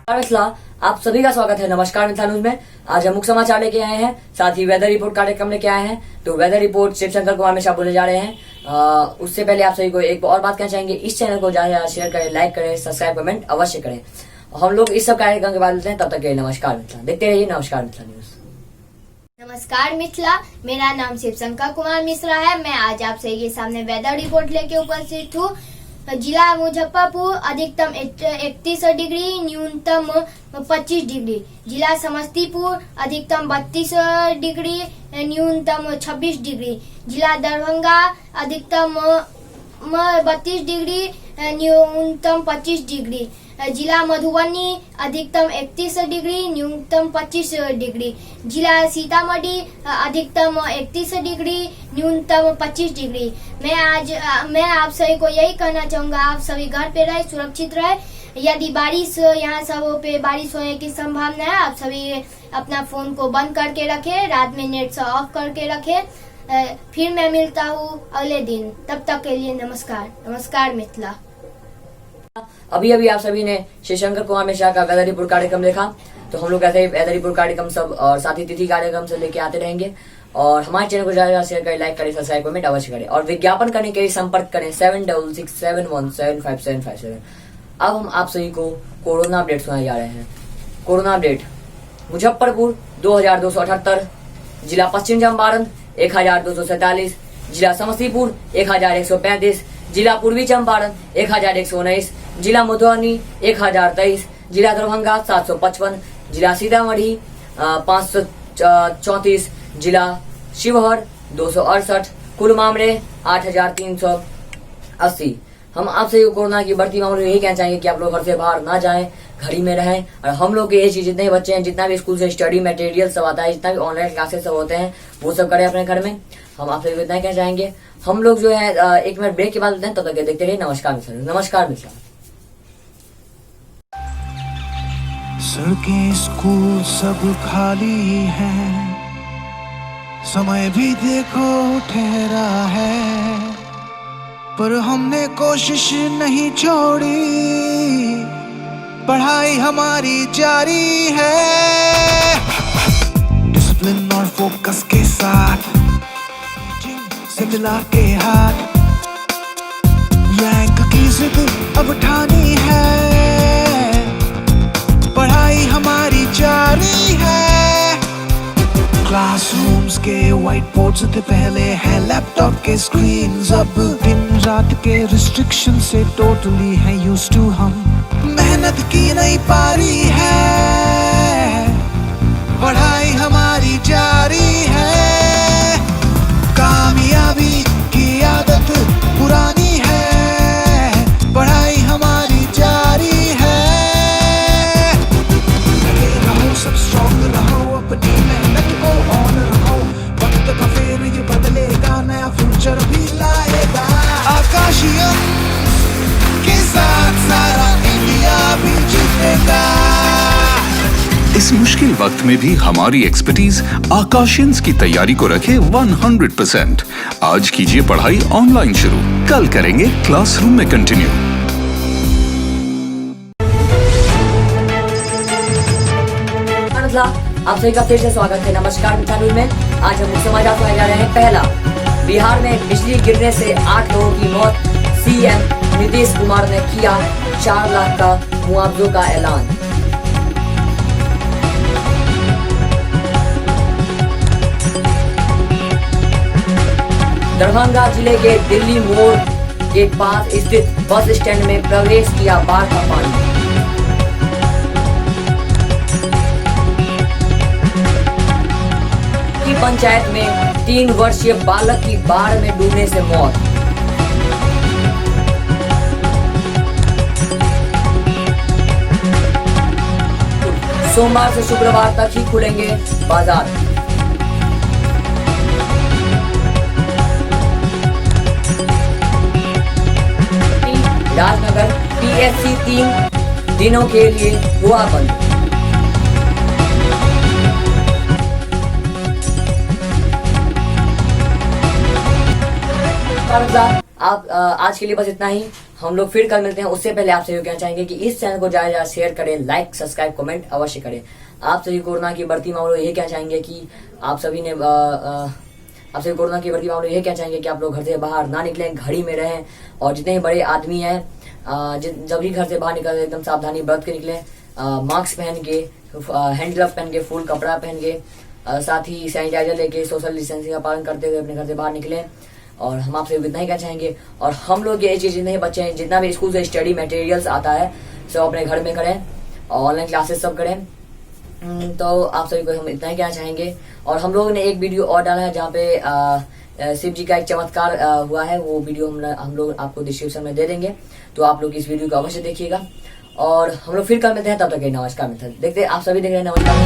मिथिला, आप सभी का स्वागत है। नमस्कार मिथिला न्यूज में आज हम मुख्य समाचार लेके आए हैं, साथ ही वेदर रिपोर्ट कार्यक्रम लेके आए हैं। तो वेदर रिपोर्ट शिवशंकर कुमार मिश्रा बोलने जा रहे हैं। उससे पहले आप सभी को एक और बात कहना चाहेंगे, इस चैनल को ज्यादा शेयर करें, लाइक करें, सब्सक्राइब कमेंट अवश्य करें। हम लोग इस सब कार्यक्रम के बाद लेते हैं, तब तक के लिए नमस्कार मिथिला, देखते रहिए नमस्कार मिथिला न्यूज। नमस्कार मिथिला, मेरा नाम शिवशंकर कुमार मिश्रा है। मैं आज आप सभी के सामने वेदर रिपोर्ट लेके उपस्थित हूँ। जिला मुजफ्फरपुर अधिकतम 31 डिग्री, न्यूनतम 25 डिग्री। जिला समस्तीपुर अधिकतम 32 डिग्री, न्यूनतम 26 डिग्री। जिला दरभंगा अधिकतम 32 डिग्री, न्यूनतम 25 डिग्री। जिला मधुबनी अधिकतम 31 डिग्री, न्यूनतम 25 डिग्री। जिला सीतामढ़ी अधिकतम 31 डिग्री, न्यूनतम 25 डिग्री। मैं आप सभी को यही कहना चाहूंगा, आप सभी घर पे रहे, सुरक्षित रहे। यदि बारिश यहाँ सब पे बारिश होने की संभावना है, आप सभी अपना फोन को बंद करके रखें, रात में नेट से ऑफ करके रखें। फिर मैं मिलता हूँ अगले दिन, तब तक के लिए नमस्कार। नमस्कार मिथिला। अभी आप सभी ने शिवशंकर कुमार मिश्रा का वेदर रिपोर्ट कार्यक्रम देखा। तो हम लोग ऐसे ही वेदर रिपोर्ट कार्यक्रम सब और साथ ही तिथि कार्यक्रम से लेके आते रहेंगे। और हमारे चैनल को ज्यादा शेयर करें, लाइक करें, सब्सक्राइब कमेंट अवश्य करें। और विज्ञापन करने के लिए संपर्क करें 7667175757। अब हम आप सभी को कोरोना अपडेट सुनाए जा रहे हैं। कोरोना अपडेट, मुजफ्फरपुर 2278, जिला पश्चिम चंपारण 1247, जिला समस्तीपुर 1135, जिला पूर्वी चंपारण 1119, जिला मधुबनी 1023, जिला दरभंगा 755, जिला सीतामढ़ी 534, जिला शिवहर 268, कुल मामले 8380। हम आपसे कोरोना की बढ़ती मामले में यही कहना चाहेंगे कि आप लोग घर से बाहर ना जाएं, घर ही में रहें। और हम लोग के ये चीज जितने बच्चे हैं, जितना भी स्कूल से स्टडी मटेरियल सब आता है, जितना भी ऑनलाइन क्लासेस सब होते हैं, वो सब करें अपने घर में। हम आपसे इतना कहना चाहेंगे। हम लोग जो है 1 मिनट ब्रेक के बाद लेते हैं, तब तक देखते रहिए नमस्कार मिश्रा। नमस्कार मिश्रा। सड़कें स्कूल सब खाली हैं, समय भी देखो ठहरा है, पर हमने कोशिश नहीं छोड़ी, पढ़ाई हमारी जारी है। डिसिप्लिन और फोकस के साथ से मिला के हाथ, रैंक की जिद अब ठानी है, पढ़ाई हमारी जारी है। क्लासरूम्स के व्हाइट बोर्ड से पहले है लैपटॉप के स्क्रीन्स, अब दिन रात के रिस्ट्रिक्शन से टोटली है यूज्ड टू हम। मेहनत की नई पारी है, पढ़ाई हमारी जारी है, कामयाबी की आदत पुरानी है, पढ़ाई हमारी जारी है। लगे रहो सब स्ट्रॉन्ग रहो, अपनी मेहनत को ऑन रखो, वक्त का फेर ये बदलेगा, नया फ्यूचर भी लाएगा। आकाशियन के साथ सारा इंडिया भी जीतेगा। इस मुश्किल वक्त में भी हमारी एक्सपर्टीज आकाशियंस की तैयारी को रखे 100%। आज कीजिए पढ़ाई ऑनलाइन शुरू, कल करेंगे क्लासरूम में कंटिन्यू। आप सभी का फिर से स्वागत है। नमस्कार मिथिला न्यूज में आज हम समाचार सुनाए जा रहे हैं। पहला, बिहार में बिजली गिरने से 8 लोगों की मौत, सीएम नीतीश कुमार ने किया 4 लाख का मुआवजे का ऐलान। दरभंगा जिले के दिल्ली मोड़ के पास स्थित बस स्टैंड में प्रवेश किया बाढ़ का पानी। की पंचायत में 3 वर्षीय बालक की बाढ़ में डूबने से मौत। सोमवार से शुक्रवार तक ही खुलेंगे बाजार। राजनगर पीएससी 3 दिनों के लिए हुआ बंद। आज के लिए बस इतना ही। हम लोग फिर कल मिलते हैं। उससे पहले आपसे कहना चाहेंगे कि इस चैनल को ज्यादा शेयर करें, लाइक सब्सक्राइब कमेंट अवश्य करें। आप सभी कोरोना की बढ़ती मामलों यही कहना चाहेंगे कि आप सभी ने आपसे कोरोना की बढ़ती मामलों यही कहना चाहेंगे कि आप लोग घर से बाहर ना निकलें, घड़ी में रहें, और जितने भी बड़े आदमी हैं जब भी घर से बाहर निकले एकदम सावधानी बरत के निकलें, मास्क पहन के, हैंड ग्लव पहन के, फुल कपड़ा पहन के, साथ ही सैनिटाइजर लेके सोशल डिस्टेंसिंग का पालन करते हुए अपने घर से बाहर निकलें। और हम आपसे इतना ही कहना चाहेंगे। और हम लोग ये चीज जितने बच्चे हैं, जितना भी स्कूल से स्टडी मटेरियल्स आता है सब अपने घर में करें, ऑनलाइन क्लासेस सब करें। तो आप सभी को हम इतना ही कहना चाहेंगे। और हम लोगों ने एक वीडियो और डाला है जहाँ पे शिव जी का एक चमत्कार हुआ है, वो वीडियो हम लोग आपको डिस्क्रिप्शन में दे देंगे, तो आप लोग इस वीडियो को अवश्य देखिएगा। और हम लोग फिर कल मिलते हैं, तब तक नमस्कार मित्र। देखते आप सभी देख रहे हैं नमस्कार।